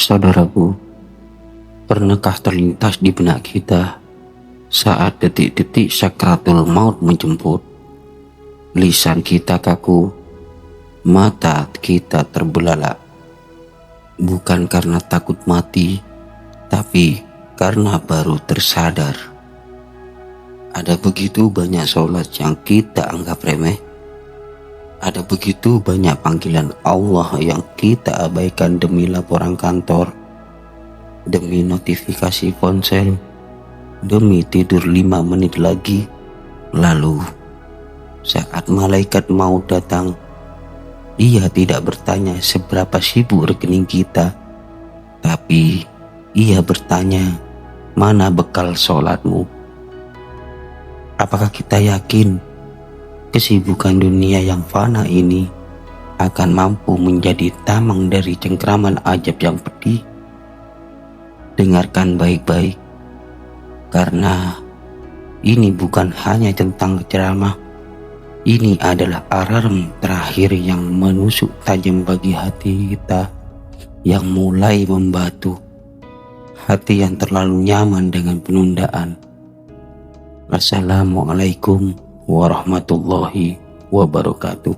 Saudaraku, pernahkah terlintas di benak kita saat detik-detik sakratul maut menjemput, lisan kita kaku, mata kita terbelalak, bukan karena takut mati, tapi karena baru tersadar. Ada begitu banyak sholat yang kita anggap remeh. Ada begitu banyak panggilan Allah yang kita abaikan demi laporan kantor, demi notifikasi ponsel, demi tidur 5 menit lagi. Lalu saat malaikat mau datang, ia tidak bertanya seberapa sibuk rekening kita, tapi ia bertanya, mana bekal sholatmu? Apakah kita yakin kesibukan dunia yang fana ini akan mampu menjadi tamang dari cengkraman ajab yang pedih? Dengarkan baik-baik, karena ini bukan hanya tentang ceramah. Ini adalah alarm terakhir yang menusuk tajam bagi hati kita yang mulai membatu, hati yang terlalu nyaman dengan penundaan. Assalamualaikum warahmatullahi wabarakatuh.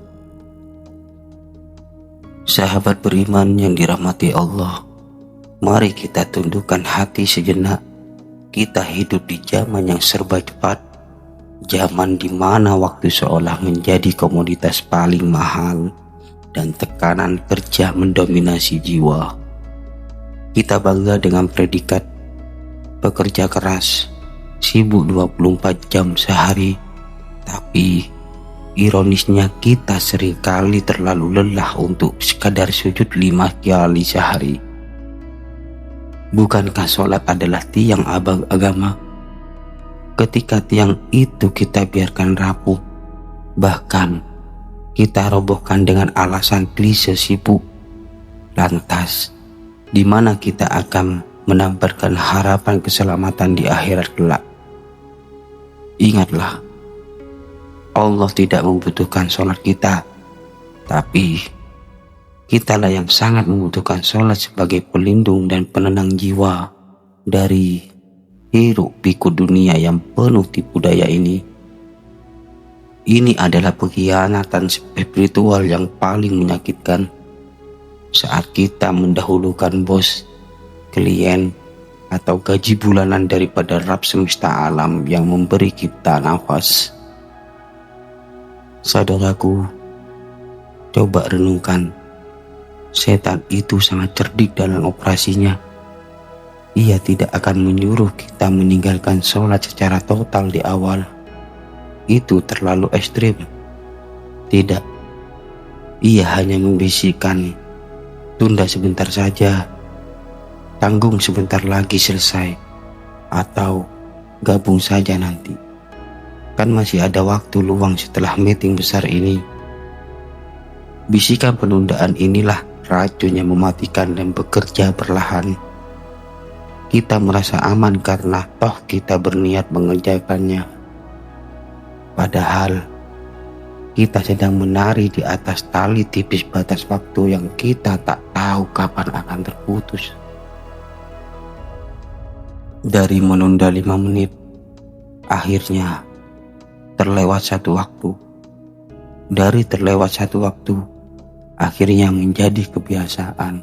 Sahabat beriman yang dirahmati Allah, mari kita tundukkan hati sejenak. Kita hidup di zaman yang serba cepat, zaman di mana waktu seolah menjadi komoditas paling mahal dan tekanan kerja mendominasi jiwa. Kita bangga dengan predikat pekerja keras, sibuk 24 jam sehari, tapi ironisnya kita seringkali terlalu lelah untuk sekadar sujud 5 kali sehari. Bukankah sholat adalah tiang abang agama? Ketika tiang itu kita biarkan rapuh, bahkan kita robohkan dengan alasan klise sibuk, lantas di mana kita akan menamparkan harapan keselamatan di akhirat kelak? Ingatlah, Allah tidak membutuhkan sholat kita, tapi kitalah yang sangat membutuhkan sholat sebagai pelindung dan penenang jiwa dari hiruk pikuk dunia yang penuh tipu daya ini. Ini adalah pengkhianatan spiritual yang paling menyakitkan saat kita mendahulukan bos, klien, atau gaji bulanan daripada Rabb semesta alam yang memberi kita nafas. Saudaraku, coba renungkan, setan itu sangat cerdik dalam operasinya. Ia tidak akan menyuruh kita meninggalkan sholat secara total di awal. Itu terlalu ekstrim. Tidak, ia hanya membisikkan, tunda sebentar saja, tanggung sebentar lagi selesai, atau gabung saja nanti. Kan masih ada waktu luang setelah meeting besar ini. Bisikan penundaan inilah racun yang mematikan dan bekerja perlahan. Kita merasa aman karena toh kita berniat mengerjakannya. Padahal kita sedang menari di atas tali tipis batas waktu yang kita tak tahu kapan akan terputus. Dari menunda 5 menit, akhirnya terlewat 1 waktu. Dari terlewat 1 waktu, akhirnya menjadi kebiasaan.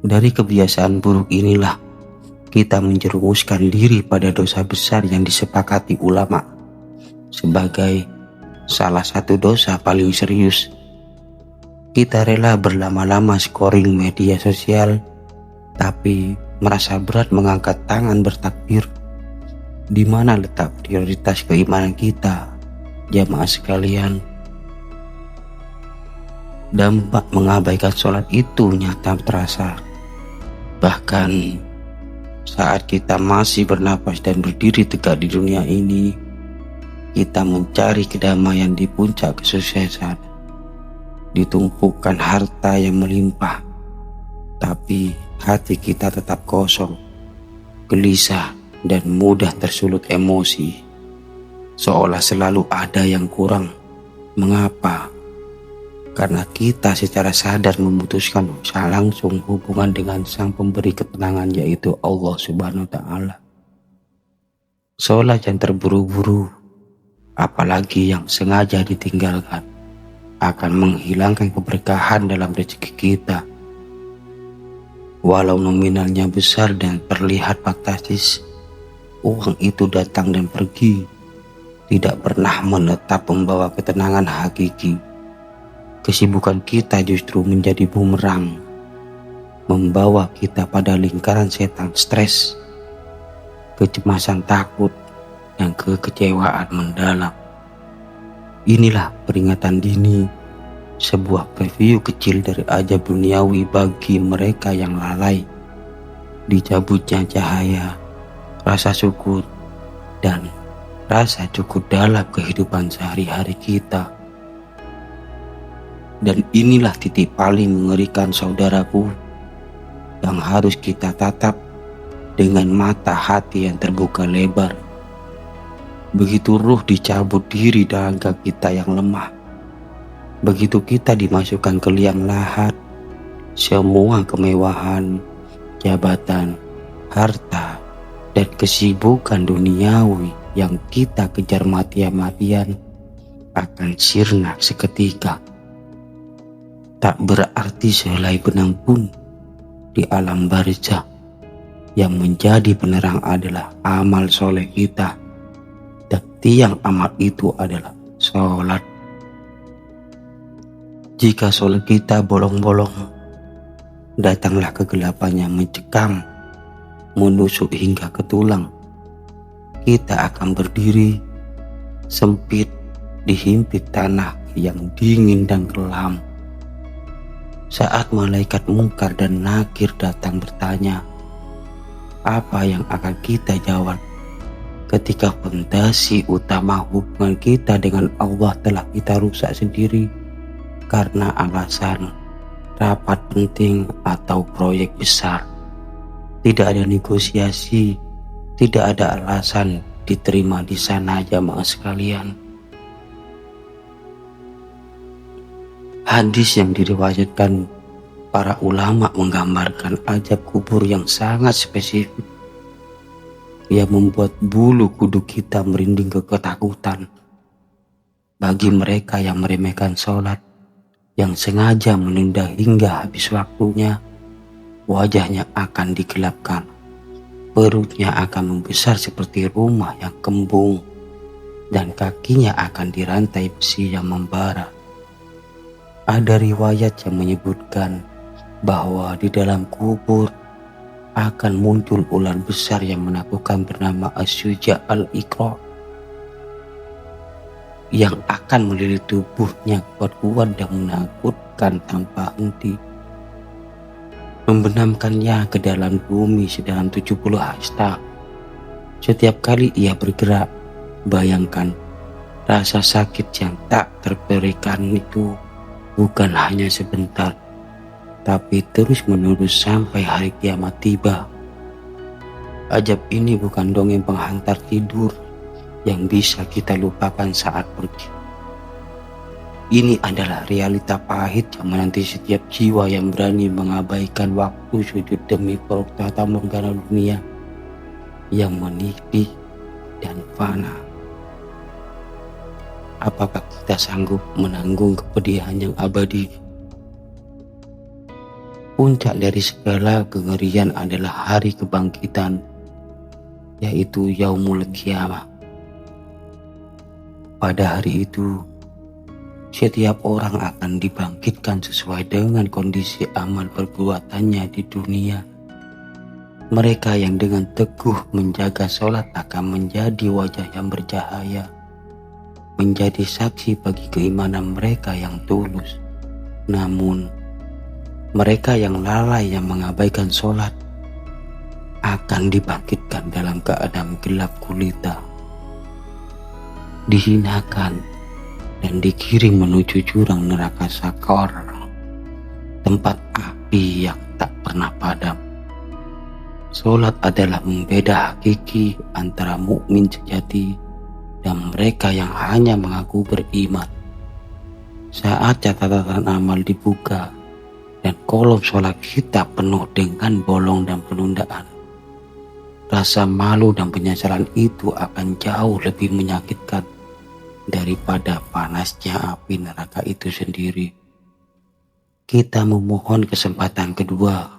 Dari kebiasaan buruk inilah kita menjerumuskan diri pada dosa besar yang disepakati ulama sebagai salah satu dosa paling serius. Kita rela berlama-lama scrolling media sosial, tapi merasa berat mengangkat tangan bertakbir. Di mana letak prioritas keimanan kita, jamaah sekalian? Dampak mengabaikan sholat itu nyata terasa. Bahkan saat kita masih bernapas dan berdiri tegak di dunia ini, kita mencari kedamaian di puncak kesuksesan, ditumpukan harta yang melimpah, tapi hati kita tetap kosong, gelisah, dan mudah tersulut emosi, seolah selalu ada yang kurang. Mengapa? karena kita secara sadar memutuskan langsung hubungan dengan Sang Pemberi ketenangan, yaitu Allah Subhanahu wa Ta'ala. Sholat yang terburu-buru, apalagi yang sengaja ditinggalkan, akan menghilangkan keberkahan dalam rezeki kita. Walau nominalnya besar dan terlihat fantastis, uang itu datang dan pergi, tidak pernah menetap membawa ketenangan hakiki. Kesibukan kita justru menjadi bumerang, membawa kita pada lingkaran setan stres, kecemasan, takut, dan kekecewaan mendalam. Inilah peringatan dini, sebuah preview kecil dari ajab duniawi bagi mereka yang lalai. Dicabutnya cahaya, rasa syukur, dan rasa cukup dalam kehidupan sehari-hari kita. Dan inilah titik paling mengerikan, saudaraku, yang harus kita tatap dengan mata hati yang terbuka lebar. Begitu ruh dicabut diri dalam kita yang lemah, begitu kita dimasukkan ke liang lahat, semua kemewahan, jabatan, harta, dan kesibukan duniawi yang kita kejar mati-matian akan sirna seketika. Tak berarti sehelai benang pun di alam barzakh. Yang menjadi penerang adalah amal soleh kita, dan tiang amal itu adalah sholat. Jika sholat kita bolong-bolong, datanglah kegelapan yang mencekam, menusuk hingga ke tulang. Kita akan berdiri sempit dihimpit tanah yang dingin dan kelam. Saat malaikat mungkar dan nakir datang bertanya, apa yang akan kita jawab ketika fondasi utama hubungan kita dengan Allah telah kita rusak sendiri karena alasan rapat penting atau proyek besar? Tidak ada negosiasi, tidak ada alasan diterima di sana, jamaah sekalian. Hadis yang diriwayatkan para ulama menggambarkan ajab kubur yang sangat spesifik, yang membuat bulu kuduk kita merinding ketakutan. Bagi mereka yang meremehkan sholat, yang sengaja menunda hingga habis waktunya, wajahnya akan digelapkan, perutnya akan membesar seperti rumah yang kembung, dan kakinya akan dirantai besi yang membara. Ada riwayat yang menyebutkan bahwa di dalam kubur akan muncul ular besar yang menakutkan bernama Asyuja al-Iqra, yang akan melilit tubuhnya kuat-kuat dan menakutkan tanpa henti, membenamkannya ke dalam bumi sedalam 70 hasta. Setiap kali ia bergerak, bayangkan rasa sakit yang tak terperikan itu bukan hanya sebentar, tapi terus menerus sampai hari kiamat tiba. Ajab ini bukan dongeng penghantar tidur yang bisa kita lupakan saat pergi. Ini adalah realita pahit yang menanti setiap jiwa yang berani mengabaikan waktu sujud demi fata morgana dunia yang menipis dan fana. Apakah kita sanggup menanggung kepedihan yang abadi? Puncak dari segala kengerian adalah hari kebangkitan, yaitu Yaumul Qiyamah. Pada hari itu, setiap orang akan dibangkitkan sesuai dengan kondisi amal perbuatannya di dunia. Mereka yang dengan teguh menjaga sholat akan menjadi wajah yang bercahaya, menjadi saksi bagi keimanan mereka yang tulus. Namun, mereka yang lalai yang mengabaikan sholat akan dibangkitkan dalam keadaan gelap gulita, dihinakan, dan dikirim menuju jurang neraka Sakor, tempat api yang tak pernah padam. Sholat adalah pembeda hakiki antara mukmin sejati dan mereka yang hanya mengaku beriman. Saat catatan amal dibuka dan kolom sholat kita penuh dengan bolong dan penundaan, rasa malu dan penyesalan itu akan jauh lebih menyakitkan daripada panasnya api neraka itu sendiri. Kita memohon kesempatan kedua.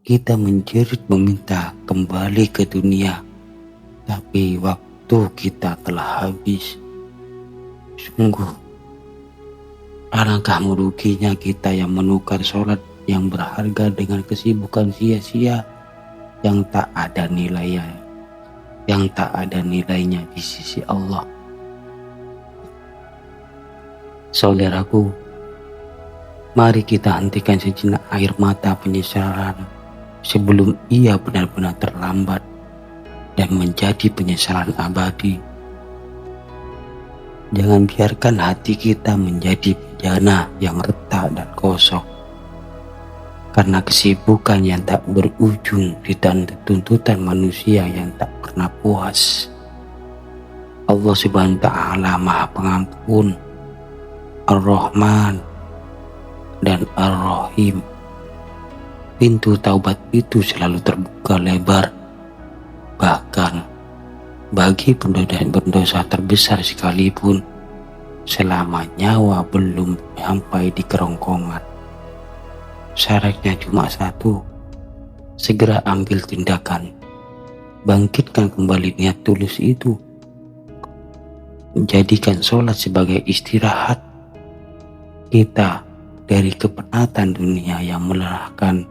Kita menjerit meminta kembali ke dunia, tapi waktu kita telah habis. Sungguh, alangkah meruginya kita yang menukar sholat yang berharga dengan kesibukan sia-sia yang tak ada nilainya, di sisi Allah. Saudaraku, mari kita hentikan sejenak air mata penyesalan sebelum ia benar-benar terlambat dan menjadi penyesalan abadi. Jangan biarkan hati kita menjadi bejana yang retak dan kosong karena kesibukan yang tak berujung ditanda tuntutan manusia yang tak pernah puas. Allah Subhanahu wa Ta'ala Maha Pengampun, Ar-Rahman dan Ar-Rahim. Pintu taubat itu selalu terbuka lebar, bahkan bagi pendosa terbesar sekalipun, selama nyawa belum sampai di kerongkongan. Syaratnya cuma satu: segera ambil tindakan, bangkitkan kembali niat tulus itu, jadikan sholat sebagai istirahat kita dari kepenatan dunia yang melelahkan,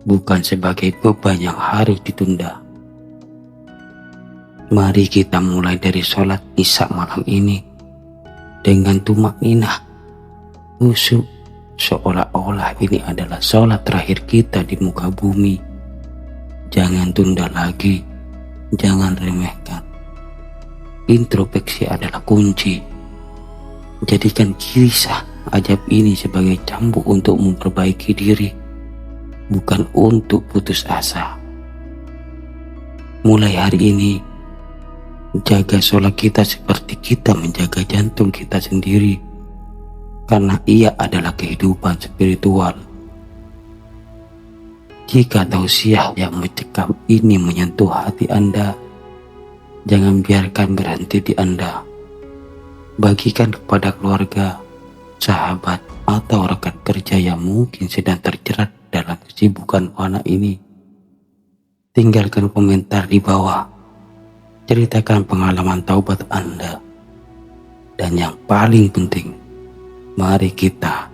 bukan sebagai beban yang harus ditunda. Mari kita mulai dari sholat isya malam ini dengan tumakninah, khusyuk, seolah-olah ini adalah sholat terakhir kita di muka bumi. Jangan tunda lagi, jangan remehkan. Introspeksi adalah kunci. Jadikan kisah ajab ini sebagai cambuk untuk memperbaiki diri, bukan untuk putus asa. Mulai hari ini, jaga sholat kita seperti kita menjaga jantung kita sendiri, karena ia adalah kehidupan spiritual. Jika tausiah yang mencekam ini menyentuh hati Anda, jangan biarkan berhenti di Anda. Bagikan kepada keluarga, sahabat, atau rekan kerja yang mungkin sedang terjerat dalam kesibukan fana ini. Tinggalkan komentar di bawah. Ceritakan pengalaman taubat Anda. Dan yang paling penting, mari kita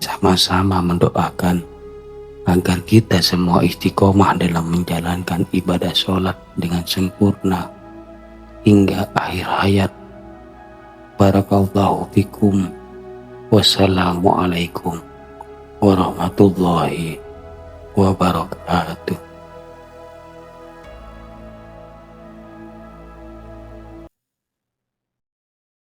sama-sama mendoakan agar kita semua istiqomah dalam menjalankan ibadah sholat dengan sempurna hingga akhir hayat. Barakallahu fikum. Wassalamualaikum warahmatullahi wabarakatuh.